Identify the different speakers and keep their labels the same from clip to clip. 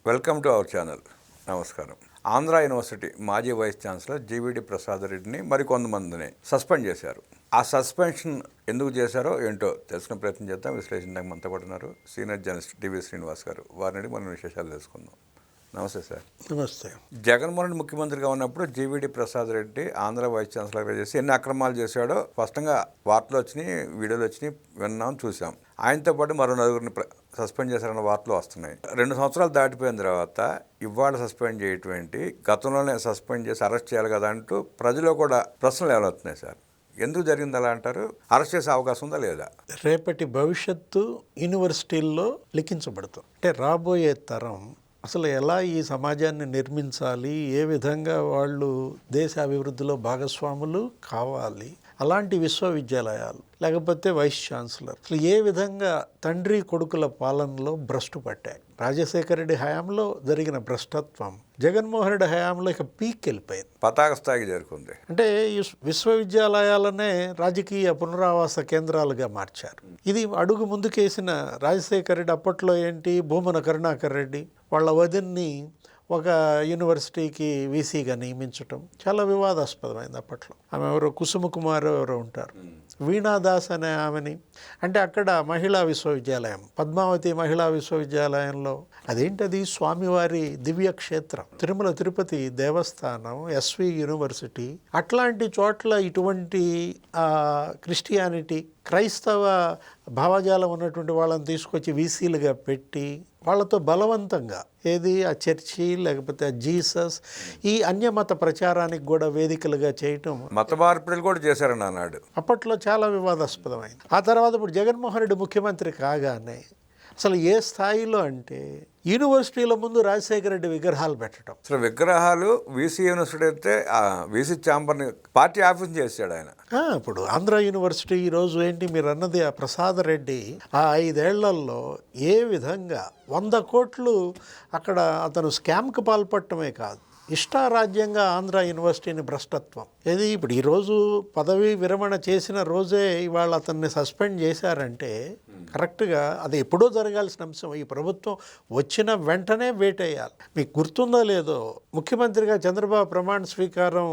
Speaker 1: Welcome to our channel. నమస్కారం. Andhra university మాజీ vice chancellor జీవీడి Prasad రెడ్డిని మరికొంతమందిని సస్పెండ్ చేశారు. ఆ సస్పెన్షన్ ఎందుకు చేశారో ఏంటో తెలుసుకునే ప్రయత్నం చేద్దాం. విశ్లేషించడానికి మనతో పాటు ఉన్నారు సీనియర్ జర్నలిస్ట్ డివి శ్రీనివాస్ గారు. వారిని మనం విశేషాలు తెలుసుకుందాం. నమస్తే సార్.
Speaker 2: నమస్తే.
Speaker 1: జగన్మోహన్ రెడ్డి ముఖ్యమంత్రిగా ఉన్నప్పుడు జీవీడి ప్రసాద్ రెడ్డి ఆంధ్ర వైస్ ఛాన్సలర్గా చేసి ఎన్ని అక్రమాలు చేశాడో స్పష్టంగా వార్తలు వచ్చినాయి, వీడియోలు వచ్చినాయి, విన్నాం, చూసాం. ఆయనతో పాటు మరో నలుగురిని సస్పెండ్ చేశారన్న వార్తలు వస్తున్నాయి. 2 సంవత్సరాలు దాటిపోయిన తర్వాత ఇవాళ సస్పెండ్ చేయటం ఏంటి, గతంలోనే సస్పెండ్ చేసి అరెస్ట్ చేయాలి కదా అంటూ ప్రజలు కూడా ప్రశ్నలు ఏమవుతున్నాయి సార్? ఎందుకు జరిగింది అలా అంటారు? అరెస్ట్ చేసే అవకాశం ఉందా లేదా?
Speaker 2: రేపటి భవిష్యత్తు యూనివర్సిటీల్లో లిఖించబడుతుంది. అంటే రాబోయే తరం అసలు ఎలా ఈ సమాజాన్ని నిర్మించాలి, ఏ విధంగా వాళ్ళు దేశ అభివృద్ధిలో భాగస్వాములు కావాలి, అలాంటి విశ్వవిద్యాలయాలు లేకపోతే వైస్ ఛాన్సలర్ అసలు ఏ విధంగా తండ్రి కొడుకుల పాలనలో భ్రష్టు పట్టాయి. రాజశేఖర రెడ్డి హయాంలో జరిగిన భ్రష్టత్వం జగన్మోహన్ రెడ్డి హయాంలో ఇక పీక్ వెళ్ళిపోయింది,
Speaker 1: పతాక స్థాయికి చేరుకుంది.
Speaker 2: అంటే ఈ విశ్వవిద్యాలయాలనే రాజకీయ పునరావాస కేంద్రాలుగా మార్చారు. ఇది అడుగు ముందుకేసిన రాజశేఖర రెడ్డి అప్పట్లో ఏంటి, భూమన కరుణాకర్ రెడ్డి వాళ్ళ వదిన్ని ఒక యూనివర్సిటీకి వీసీగా నియమించటం చాలా వివాదాస్పదమైంది అప్పట్లో. ఆమె ఎవరో కుసుమ కుమార్ ఎవరో ఉంటారు, వీణాదాస్ అనే ఆమెని. అంటే అక్కడ మహిళా విశ్వవిద్యాలయం, పద్మావతి మహిళా విశ్వవిద్యాలయంలో అదేంటది స్వామివారి దివ్యక్షేత్రం, తిరుమల తిరుపతి దేవస్థానం, ఎస్వి యూనివర్సిటీ, అట్లాంటి చోట్ల ఇటువంటి క్రిస్టియానిటీ క్రైస్తవ భావజాలం ఉన్నటువంటి వాళ్ళని తీసుకొచ్చి వీసీలుగా పెట్టి వాళ్ళతో బలవంతంగా ఏది ఆ చర్చి లేకపోతే ఆ జీసస్ ఈ అన్యమత ప్రచారానికి కూడా వేదికలుగా చేయటం,
Speaker 1: మత మార్పిడులు కూడా చేశారని అన్నాడు.
Speaker 2: అప్పట్లో చాలా వివాదాస్పదమైంది. ఆ తర్వాత ఇప్పుడు జగన్మోహన్ రెడ్డి ముఖ్యమంత్రి కాగానే అసలు ఏ స్థాయిలో అంటే యూనివర్సిటీల ముందు రాజశేఖర రెడ్డి విగ్రహాలు పెట్టడం.
Speaker 1: అసలు విగ్రహాలు వీసీ యూనివర్సిటీ అయితే వీసీ ఛాంబర్ని పార్టీ ఆఫీస్ చేశాడు ఆయన.
Speaker 2: ఇప్పుడు ఆంధ్ర యూనివర్సిటీ ఈరోజు ఏంటి మీరు అన్నది, ఆ ప్రసాద్ రెడ్డి ఆ 5 ఏళ్లలో ఏ విధంగా 100 కోట్లు అక్కడ అతను స్కామ్కి పాల్పడటమే కాదు, ఇష్టారాజ్యంగా ఆంధ్ర యూనివర్సిటీని భ్రష్టత్వం ఏది ఇప్పుడు ఈరోజు పదవీ విరమణ చేసిన రోజే ఇవాళ అతన్ని సస్పెండ్ చేశారంటే కరెక్ట్గా అది ఎప్పుడో జరగాల్సిన అంశం. ఈ ప్రభుత్వం వచ్చిన వెంటనే వేటేయాలి. మీకు గుర్తుందో లేదో, ముఖ్యమంత్రిగా చంద్రబాబు ప్రమాణ స్వీకారం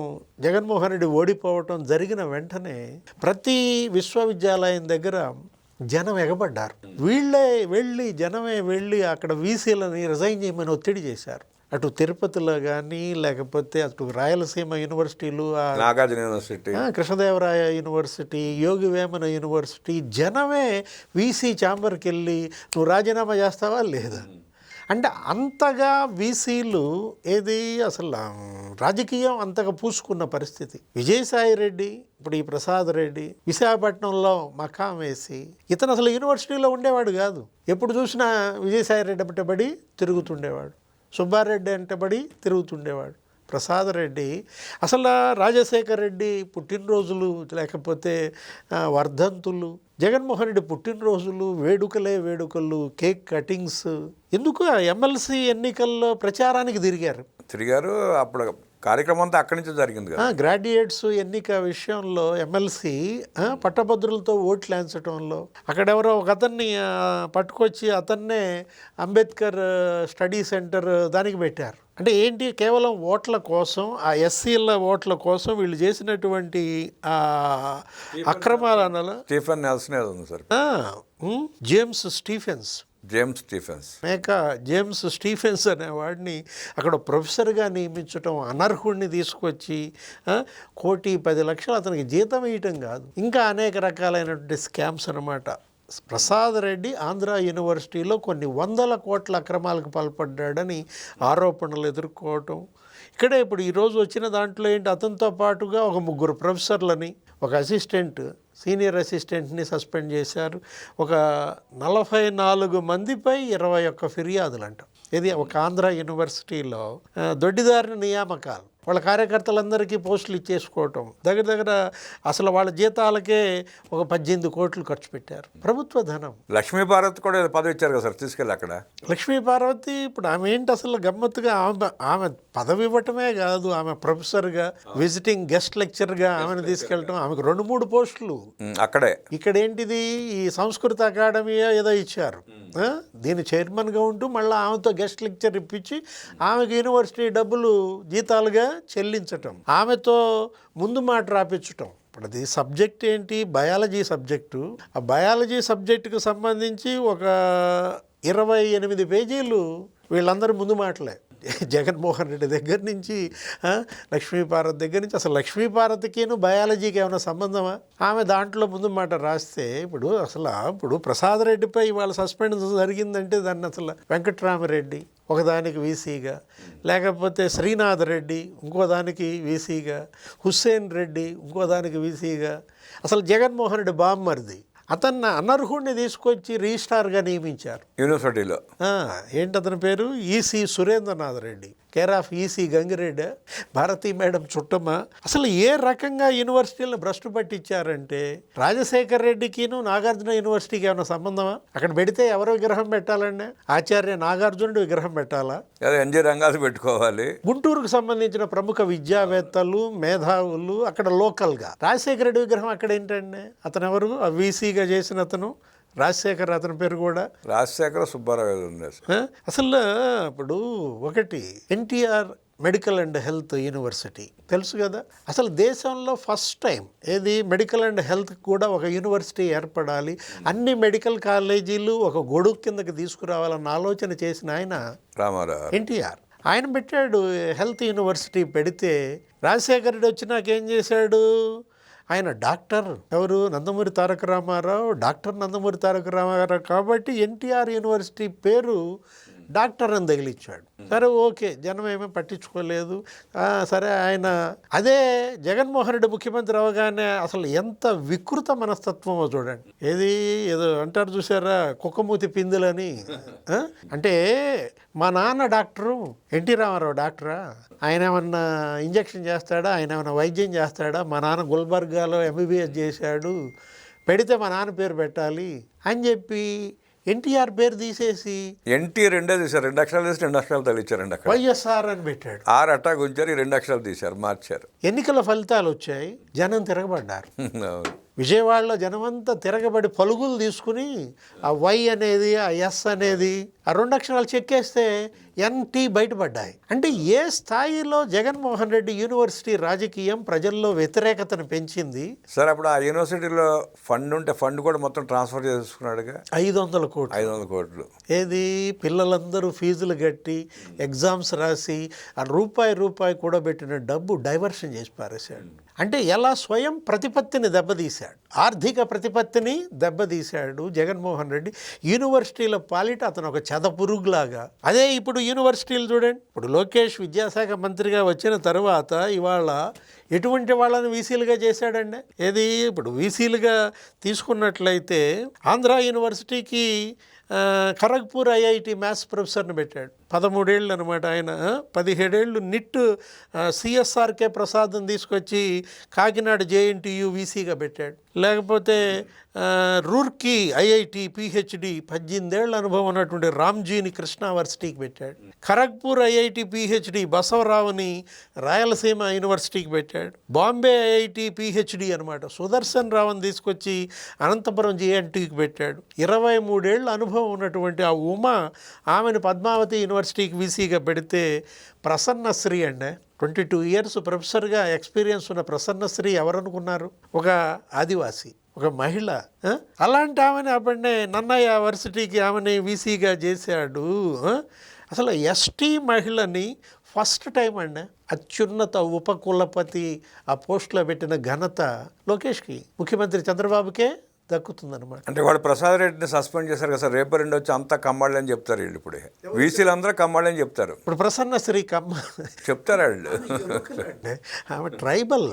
Speaker 2: జగన్మోహన్ రెడ్డి ఓడిపోవటం జరిగిన వెంటనే ప్రతి విశ్వవిద్యాలయం దగ్గర జనం ఎగబడ్డారు. జనమే వెళ్ళి అక్కడ వీసీలని రిజైన్ చేయమని ఒత్తిడి చేశారు. అటు తిరుపతిలో కానీ లేకపోతే అటు రాయలసీమ యూనివర్సిటీలు,
Speaker 1: Nagarjuna university,
Speaker 2: Krishnadevaraya university, Yogi Vemana university, జనమే వీసీ ఛాంబర్కి వెళ్ళి నువ్వు రాజీనామా చేస్తావా లేదా అంటే అంతగా వీసీలు ఏది అసలు రాజకీయం అంతగా పూసుకున్న పరిస్థితి. విజయసాయి రెడ్డి ఇప్పుడు ఈ ప్రసాద్ రెడ్డి విశాఖపట్నంలో మకాం వేసి ఇతను అసలు యూనివర్సిటీలో ఉండేవాడు కాదు. ఎప్పుడు చూసినా విజయసాయి రెడ్డి అప్పటిబడి తిరుగుతుండేవాడు, సుబ్బారెడ్డి అంటబడి తిరుగుతుండేవాడు. ప్రసాద్ రెడ్డి అసలు రాజశేఖర్ రెడ్డి పుట్టినరోజులు లేకపోతే వర్ధంతులు, జగన్మోహన్ రెడ్డి పుట్టినరోజులు, వేడుకలు, కేక్ కటింగ్స్, ఎందుకు ఎమ్మెల్సీ ఎన్నికల్లో ప్రచారానికి తిరిగారు.
Speaker 1: అప్పుడు కార్యక్రమం అంతా అక్కడి నుంచి జరిగింది కదా.
Speaker 2: గ్రాడ్యుయేట్స్ ఎన్నిక విషయంలో ఎమ్మెల్సీ పట్టభద్రులతో ఓట్లు వేయించడంలో అక్కడెవరో ఒక అతన్ని పట్టుకొచ్చి అతన్నే అంబేద్కర్ స్టడీ సెంటర్ దానికి పెట్టారు. అంటే ఏంటి, కేవలం ఓట్ల కోసం, ఆ ఎస్సీల ఓట్ల కోసం వీళ్ళు చేసినటువంటి అక్రమాలు అనాలా. జేమ్స్ స్టీఫెన్స్ అనేవాడిని అక్కడ ప్రొఫెసర్గా నియమించటం, అనర్హుడిని తీసుకొచ్చి 1,10,00,000 అతనికి జీతం ఇవ్వటం కాదు, ఇంకా అనేక రకాలైనటువంటి స్కామ్స్ అనమాట. ప్రసాద్ రెడ్డి ఆంధ్ర యూనివర్సిటీలో కొన్ని 100 కోట్ల అక్రమాలకు పాల్పడ్డాడని ఆరోపణలు ఎదుర్కోవటం. ఇక్కడే ఇప్పుడు ఈరోజు వచ్చిన దాంట్లో ఏంటి, అతనితో పాటుగా ఒక 3 ప్రొఫెసర్లని, ఒక సీనియర్ అసిస్టెంట్ని సస్పెండ్ చేశారు. ఒక 44 మందిపై 21 ఫిర్యాదులు అంట. ఇది ఒక ఆంధ్ర యూనివర్సిటీలో దొడ్డిదారిన నియామకాలు. వాళ్ళ కార్యకర్తలందరికీ పోస్టులు ఇచ్చేసుకోవటం, దగ్గర దగ్గర అసలు వాళ్ళ జీతాలకే ఒక 18 కోట్లు ఖర్చు పెట్టారు, ప్రభుత్వ ధనం.
Speaker 1: లక్ష్మీపార్వతి కూడా ఏదో పదవి ఇచ్చారు కదా సార్ తీసుకెళ్ళి అక్కడ.
Speaker 2: లక్ష్మీ పార్వతి ఇప్పుడు ఆమె ఏంటి అసలు గమ్మత్తుగా, ఆమె పదవి ఇవ్వటమే కాదు, ఆమె ప్రొఫెసర్గా విజిటింగ్ గెస్ట్ లెక్చర్గా ఆమెను తీసుకెళ్ళటం, ఆమెకు 2-3 పోస్టులు
Speaker 1: అక్కడే.
Speaker 2: ఇక్కడ ఏంటిది ఈ సంస్కృత అకాడమీ ఏదో ఇచ్చారు, దీని చైర్మన్గా ఉంటూ మళ్ళీ ఆమెతో గెస్ట్ లెక్చర్ ఇప్పించి ఆమెకు యూనివర్సిటీ డబ్బులు జీతాలుగా చెల్లించటం, ఆమెతో ముందు మాట రాపించటం. ఇప్పుడు అది సబ్జెక్ట్ ఏంటి, బయాలజీ సబ్జెక్టు. ఆ బయాలజీ సబ్జెక్టుకు సంబంధించి ఒక 28 పేజీలు వీళ్ళందరూ ముందు మాటలే. జగన్మోహన్ రెడ్డి దగ్గర నుంచి లక్ష్మీపార్వతి దగ్గర నుంచి, అసలు లక్ష్మీపార్వతికిను బయాలజీకి ఏమైనా సంబంధమా? ఆమె దాంట్లో ముందు మాట రాస్తే ఇప్పుడు ప్రసాద్ రెడ్డిపై ఇవాళ సస్పెండ్ జరిగిందంటే దాన్ని అసలు వెంకట్రామరెడ్డి ఒకదానికి వీసీగా, లేకపోతే శ్రీనాథ్ రెడ్డి ఇంకో దానికి వీసీగా, హుస్సేన్ రెడ్డి ఇంకో దానికి వీసీగా, అసలు జగన్మోహన్ రెడ్డి బామ్మర్ది అతన్ని అనర్హుడిని తీసుకొచ్చి రిజిస్ట్రార్గా నియమించారు
Speaker 1: యూనివర్సిటీలో.
Speaker 2: ఏంటి అతని పేరు? EC Surendranath Reddy, care of EC Gangireddy. Bharathi madam చుట్టమా? అసలు ఏ రకంగా యూనివర్సిటీలను భ్రష్టు పట్టించారంటే, రాజశేఖర్ రెడ్డికిను నాగార్జున యూనివర్సిటీకి ఏమైనా సంబంధమా? అక్కడ పెడితే ఎవరో విగ్రహం పెట్టాలండి? ఆచార్య నాగార్జునుడు విగ్రహం పెట్టాలా?
Speaker 1: ఎన్జీ రంగాలు పెట్టుకోవాలి.
Speaker 2: గుంటూరుకు సంబంధించిన ప్రముఖ విద్యావేత్తలు, మేధావులు అక్కడ లోకల్గా. రాజశేఖర రెడ్డి విగ్రహం అక్కడ ఏంటండి? అతను ఎవరు? వీసీగా చేసిన అతను రాజశేఖర్, అతని పేరు కూడా
Speaker 1: రాజశేఖర సుబ్బారావు ఉంది.
Speaker 2: అసలు ఇప్పుడు ఒకటి NTR medical and health university తెలుసు కదా. అసలు దేశంలో ఫస్ట్ టైం ఏది మెడికల్ అండ్ హెల్త్ కూడా ఒక యూనివర్సిటీ ఏర్పడాలి, అన్ని మెడికల్ కాలేజీలు ఒక గొడుగు కిందకి తీసుకురావాలన్న ఆలోచన చేసిన ఆయన
Speaker 1: రామారావు
Speaker 2: ఎన్టీఆర్. ఆయన పెట్టాడు హెల్త్ యూనివర్సిటీ. పెడితే రాజశేఖర రెడ్డి వచ్చినాక ఏం చేశాడు? ఆయన డాక్టర్ ఎవరు? నందమూరి తారక రామారావు. డాక్టర్ నందమూరి తారక రామారావు కాబట్టి ఎన్టీఆర్ యూనివర్సిటీ పేరు డాక్టర్ అని తగిలిచ్చాడు. సరే ఓకే, జనం ఏమీ పట్టించుకోలేదు. సరే ఆయన అదే జగన్మోహన్ రెడ్డి ముఖ్యమంత్రి అవగానే అసలు ఎంత వికృత మనస్తత్వమో చూడండి. ఏదో అంటారు చూసారా, కుక్కమూతి పిందులని. అంటే మా నాన్న డాక్టరు, ఎన్టీ రామారావు డాక్టరా? ఆయన ఏమన్నా ఇంజక్షన్ చేస్తాడా? ఆయన ఏమన్నా వైద్యం చేస్తాడా? మా నాన్న గుల్బర్గాలో ఎంబీబీఎస్ చేశాడు, పెడితే మా నాన్న పేరు పెట్టాలి అని చెప్పి ఎన్టీఆర్ పేరు తీసేసి
Speaker 1: ఎన్టీ రెండే తీశారు. 2 అక్షరాలు తీసి 2 అక్షరాలు తగిలిచ్చారండి అక్కడ.
Speaker 2: వైఎస్ఆర్ అని పెట్టాడు.
Speaker 1: 6 అట్టాకు ఉంచారు, ఈ 2 అక్షరాలు తీశారు, మార్చారు.
Speaker 2: ఎన్నికల ఫలితాలు వచ్చాయి, జనం తిరగబడ్డారు. విజయవాడలో జనమంతా తిరగబడి పలుగులు తీసుకుని ఆ వై అనేది, ఆ ఎస్ అనేది, ఆ 2 అక్షరాలు చెక్కేస్తే ఎన్టీ బయటపడ్డాయి. అంటే ఏ స్థాయిలో జగన్మోహన్ రెడ్డి యూనివర్సిటీ రాజకీయం ప్రజల్లో వ్యతిరేకతను పెంచింది.
Speaker 1: సార్ అప్పుడు ఆ యూనివర్సిటీలో ఫండ్ ఉంటే ఫండ్ కూడా మొత్తం ట్రాన్స్ఫర్ చేసుకున్నాడుగా.
Speaker 2: 500 కోట్లు.
Speaker 1: 500 కోట్లు
Speaker 2: ఏది పిల్లలందరూ ఫీజులు కట్టి ఎగ్జామ్స్ రాసి ఆ రూపాయి కూడా పెట్టిన డబ్బు డైవర్షన్ చేసి పారేశాడు. అంటే ఎలా స్వయం ప్రతిపత్తిని దెబ్బతీశాడు, ఆర్థిక ప్రతిపత్తిని దెబ్బతీశాడు జగన్మోహన్ రెడ్డి. యూనివర్సిటీల పాలిట అతను ఒక చెదపురుగులాగా. అదే ఇప్పుడు యూనివర్సిటీలు చూడండి, ఇప్పుడు లోకేష్ విద్యాశాఖ మంత్రిగా వచ్చిన తర్వాత ఇవాళ ఎటువంటి వాళ్ళని వీసీలుగా చేశాడండి. ఇప్పుడు వీసీలుగా తీసుకున్నట్లయితే ఆంధ్ర యూనివర్సిటీకి ఖరగ్పూర్ ఐఐటి మ్యాథ్స్ ప్రొఫెసర్ని పెట్టాడు. 13 ఏళ్ళు అనమాట ఆయన. 17 ఏళ్ళు నిట్ సిఎస్ఆర్కే ప్రసాద్ని తీసుకొచ్చి కాకినాడ జేఎన్టీయు వీసీగా పెట్టాడు. లేకపోతే రూర్కీ ఐఐటి పిహెచ్డి 18 ఏళ్ళ అనుభవం ఉన్నటువంటి రామ్జీని కృష్ణావర్సిటీకి పెట్టాడు. ఖరగ్పూర్ ఐఐటి పిహెచ్డి బసవరావుని రాయలసీమ యూనివర్సిటీకి పెట్టాడు. బాంబే ఐఐటి పిహెచ్డి అనమాట సుదర్శన్ రావుని తీసుకొచ్చి అనంతపురం జేఎన్టీకి పెట్టాడు. 23 ఏళ్ళ అనుభవం ఉన్నటువంటి ఆ ఉమా, ఆమెను పద్మావతి యూనివర్సిటీకి వీసీగా పెడితే ప్రసన్నశ్రీ అండి, 22 ఇయర్స్ ప్రొఫెసర్గా ఎక్స్పీరియన్స్ ఉన్న ప్రసన్నశ్రీ ఎవరనుకున్నారు? ఒక ఆదివాసి, ఒక మహిళ. అలాంటి ఆమెను అప్పుడే నన్నయ్య యూనివర్సిటీకి ఆమెని వీసీగా చేశాడు. అసలు ఎస్టీ మహిళని ఫస్ట్ టైం అండి అత్యున్నత ఉపకులపతి ఆ పోస్టులో పెట్టిన ఘనత లోకేష్కి, ముఖ్యమంత్రి చంద్రబాబుకే దక్కుతుందన్నమాట.
Speaker 1: అంటే వాడు ప్రసాద్ రెడ్డిని సస్పెండ్ చేశారు కదా సార్, రేపు 2 వచ్చి అంతా కమ్మాళ్ళు అని చెప్తారు వీళ్ళు. ఇప్పుడే వీసీలు అందరూ కమ్మాళ్ళు అని చెప్తారు.
Speaker 2: ఇప్పుడు ప్రసన్నశ్రీ
Speaker 1: చెప్తారు వాళ్ళు.
Speaker 2: ఆమె ట్రైబల్.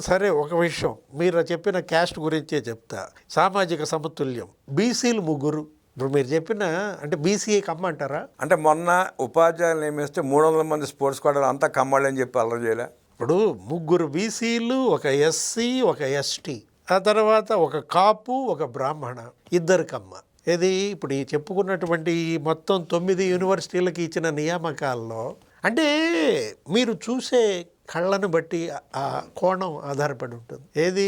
Speaker 2: సరే ఒక విషయం మీరు చెప్పిన క్యాస్ట్ గురించే చెప్తా. సామాజిక సమతుల్యం, బీసీలు 3, ఇప్పుడు మీరు చెప్పిన అంటే బీసీఏ కమ్మంటారా?
Speaker 1: అంటే మొన్న ఉపాధ్యాయులు నియమిస్తే 300 మంది స్పోర్ట్స్ కోటాలు అంతా కమ్మాలి అని చెప్పి అల్లరి చేయలే.
Speaker 2: ఇప్పుడు 3 బీసీలు, ఒక ఎస్సీ, ఒక ఎస్టీ, ఆ తర్వాత ఒక కాపు, ఒక బ్రాహ్మణ, 2 కమ్మ. ఇది ఇప్పుడు ఈ చెప్పుకున్నటువంటి ఈ మొత్తం 9 యూనివర్సిటీలకి ఇచ్చిన నియామకాల్లో అంటే మీరు చూసే కళ్ళను బట్టి ఆ కోణం ఆధారపడి ఉంటుంది. ఏది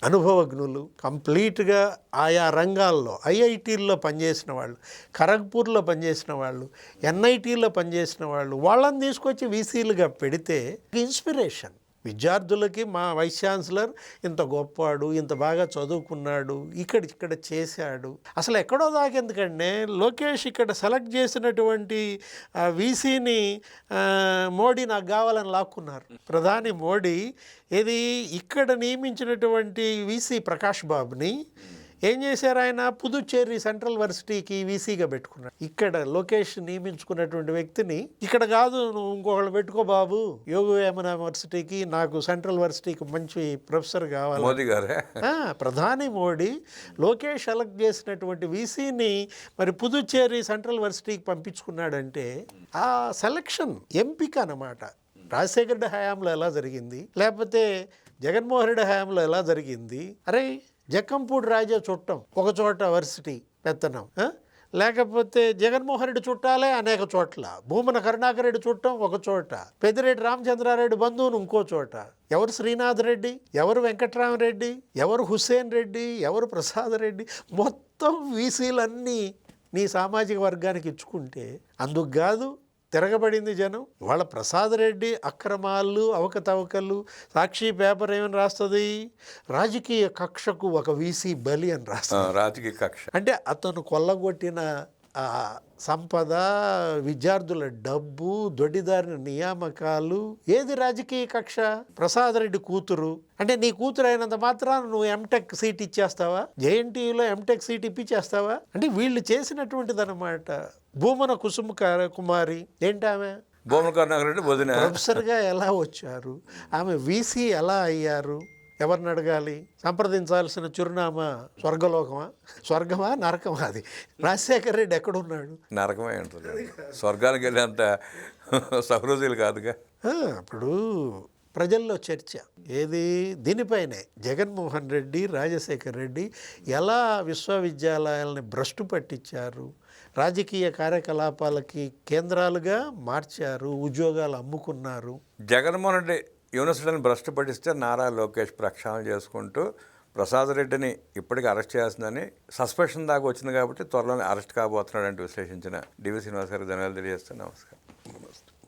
Speaker 2: అనుభవజ్ఞులు, కంప్లీట్గా ఆయా రంగాల్లో ఐఐటీల్లో పనిచేసిన వాళ్ళు, ఖరగ్పూర్లో పనిచేసిన వాళ్ళు, ఎన్ఐటీలో పనిచేసిన వాళ్ళు, వాళ్ళని తీసుకొచ్చి వీసీలుగా పెడితే ఇన్స్పిరేషన్. విద్యార్థులకి మా వైస్ ఛాన్సలర్ ఇంత గొప్పవాడు, ఇంత బాగా చదువుకున్నాడు, ఇక్కడ చేశాడు. అసలు ఎక్కడో దాకెందుకంటే లోకేష్ ఇక్కడ సెలెక్ట్ చేసినటువంటి వీసీని మోడీ నాకు కావాలని లాక్కున్నారు. ప్రధాని మోడీ ఇది ఇక్కడ నియమించినటువంటి వీసీ ప్రకాష్ బాబుని ఏం చేశారు, ఆయన పుదుచ్చేరి సెంట్రల్ యూనివర్సిటీకి వీసీగా పెట్టుకున్నాడు. ఇక్కడ లోకేష్ నియమించుకున్నటువంటి వ్యక్తిని ఇక్కడ కాదు, నువ్వు ఇంకొకళ్ళు పెట్టుకో బాబు, యోగవేమన యూనివర్సిటీకి, నాకు సెంట్రల్ యూనివర్సిటీకి మంచి ప్రొఫెసర్ కావాలి.
Speaker 1: మోదీ గారే
Speaker 2: ప్రధాని మోడీ లోకేష్ సెలెక్ట్ చేసినటువంటి వీసీని మరి పుదుచ్చేరి సెంట్రల్ యూనివర్సిటీకి పంపించుకున్నాడంటే ఆ సెలక్షన్ ఎంపిక అన్నమాట. రాజశేఖర రెడ్డి హయాంలో ఎలా జరిగింది, లేకపోతే జగన్మోహన్ రెడ్డి హయాంలో ఎలా జరిగింది? అరే జక్కంపూడి రాజా చుట్టం ఒక చోట వర్సిటీ పెత్తనం, లేకపోతే జగన్మోహన్ రెడ్డి చుట్టాలే అనేక చోట్ల, భూమన కరుణాకర్ రెడ్డి చుట్టం ఒక చోట, పెద్దిరెడ్డి రామచంద్రారెడ్డి బంధువును ఇంకో చోట, ఎవరు శ్రీనాథ్ రెడ్డి, ఎవరు వెంకట్రామరెడ్డి, ఎవరు హుస్సేన్ రెడ్డి, ఎవరు ప్రసాద్ రెడ్డి, మొత్తం వీసీలన్నీ నీ సామాజిక వర్గానికి ఇచ్చుకుంటే అందుకు కాదు తిరగబడింది జనం. వాళ్ళ ప్రసాద్ రెడ్డి అక్రమాలు, అవకతవకలు, సాక్షి పేపర్ ఏమని రాస్తుంది, రాజకీయ కక్షకు ఒక వీసీ బలి అని రాస్తుంది.
Speaker 1: రాజకీయ కక్ష
Speaker 2: అంటే అతను కొల్లగొట్టిన సంపద, విద్యార్థుల డబ్బు, దొడ్డిదారిన నియామకాలు, ఏది రాజకీయ కక్ష? ప్రసాద్ రెడ్డి కూతురు అంటే నీ కూతురు అయినంత మాత్రాన నువ్వు ఎంటెక్ సీట్ ఇచ్చేస్తావా? జేఎన్టీయూలో ఎంటెక్ సీట్ ఇప్పించేస్తావా? అంటే వీళ్ళు చేసినటువంటిది అనమాట. భూమన కుమారి ఏంటి ఆమె
Speaker 1: భూమన కరుణాకర్ రెడ్డి వదిన
Speaker 2: ప్రొఫెసర్గా ఎలా వచ్చారు, ఆమె వీసీ ఎలా అయ్యారు? ఎవరిని అడగాలి? సంప్రదించాల్సిన చిరునామా స్వర్గమా నరకమా? అది రాజశేఖర్ రెడ్డి ఎక్కడున్నాడు?
Speaker 1: నరకమే ఉంటుంది, స్వర్గానికి వెళ్ళేంత సహృదయులు కాదుగా.
Speaker 2: అప్పుడు ప్రజల్లో చర్చ ఏది దీనిపైనే. జగన్మోహన్ రెడ్డి, రాజశేఖర్ రెడ్డి ఎలా విశ్వవిద్యాలయాలని భ్రష్టు పట్టించారు, రాజకీయ కార్యకలాపాలకి కేంద్రాలుగా మార్చారు, ఉద్యోగాలు అమ్ముకున్నారు.
Speaker 1: జగన్మోహన్ రెడ్డి యూనివర్సిటీని భ్రష్టు పట్టిస్తే నారా లోకేష్ ప్రక్షాళన చేసుకుంటూ ప్రసాద్ రెడ్డిని ఇప్పటికీ అరెస్ట్ చేస్తుందని సస్పెన్షన్ దాకా వచ్చింది కాబట్టి త్వరలోనే అరెస్ట్ కాబోతున్నాడంటూ విశ్లేషించిన డివి శ్రీనివాస్ గారికి ధన్యవాదాలు తెలియజేస్తున్నాను. నమస్కారం.